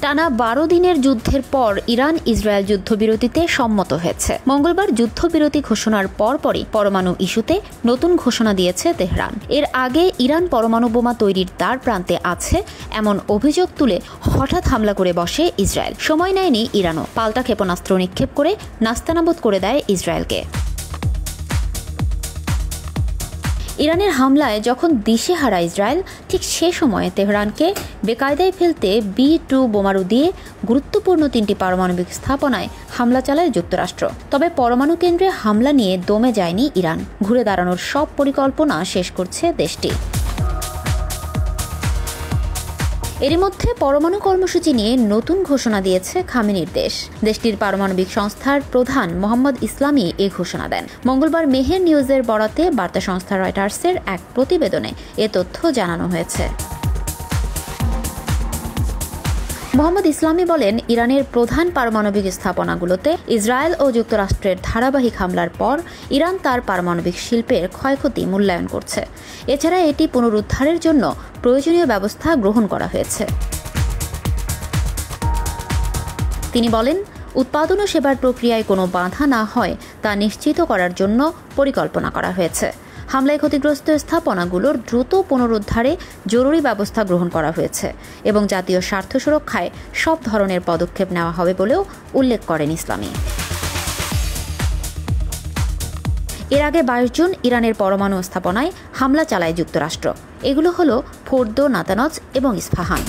টানা 12 দিনের যুদ্ধের পর ইরান ইসরায়েল যুদ্ধবিরতিতে সম্মত হয়েছে। মঙ্গলবার যুদ্ধবিরতি ঘোষণার পরপরই পরমাণু ইস্যুতে নতুন ঘোষণা দিয়েছে তেহরান। এর আগে ইরান পরমাণু বোমা তৈরির দ্বার প্রান্তে আছে এমন অভিযোগ তুলে হঠাৎ হামলা করে বসে ইসরায়েল। সময় নেয়নি ইরানও, পাল্টা ক্ষেপণাস্ত্র নিক্ষেপ করে নাস্তানাবুদ করে দেয় ইসরায়েলকে। ইরানের হামলায় যখন দিশেহারা ইসরায়েল, ঠিক সে সময়ে তেহরানকে বেকায়দায় ফেলতে B-2 বোমারু দিয়ে গুরুত্বপূর্ণ 3টি পারমাণবিক স্থাপনায় হামলা চালায় যুক্তরাষ্ট্র। তবে পরমাণু কেন্দ্রে হামলা নিয়ে দমে যায়নি ইরান। ঘুরে দাঁড়ানোর সব পরিকল্পনা শেষ করছে দেশটি। এরই মধ্যে পরমাণু কর্মসূচি নিয়ে নতুন ঘোষণা দিয়েছে খামেনির দেশ। দেশটির পারমাণবিক সংস্থার প্রধান মোহাম্মদ ইসলামী এ ঘোষণা দেন। মঙ্গলবার মেহের নিউজের বরাতে বার্তা সংস্থা রয়টার্সের এক প্রতিবেদনে এ তথ্য জানানো হয়েছে। মোহাম্মদ ইসলামী বলেন, ইরানের প্রধান পারমাণবিক স্থাপনাগুলোতে ইসরায়েল ও যুক্তরাষ্ট্রের ধারাবাহিক হামলার পর ইরান তার পারমাণবিক শিল্পের ক্ষয়ক্ষতি মূল্যায়ন করছে। এছাড়া এটি পুনরুদ্ধারের জন্য প্রয়োজনীয় ব্যবস্থা গ্রহণ করা হয়েছে। তিনি বলেন, উৎপাদন ও সেবার প্রক্রিয়ায় কোনো বাধা না হয় তা নিশ্চিত করার জন্য পরিকল্পনা করা হয়েছে। হামলায় ক্ষতিগ্রস্ত স্থাপনাগুলোর দ্রুত পুনরুদ্ধারে জরুরি ব্যবস্থা গ্রহণ করা হয়েছে এবং জাতীয় স্বার্থ সুরক্ষায় সব ধরনের পদক্ষেপ নেওয়া হবে বলেও উল্লেখ করেন ইসলামী। এর আগে 22 জুন ইরানের পরমাণু স্থাপনায় হামলা চালায় যুক্তরাষ্ট্র। এগুলো হলো ফোর্দো, নাতানজ এবং ইস্পাহান।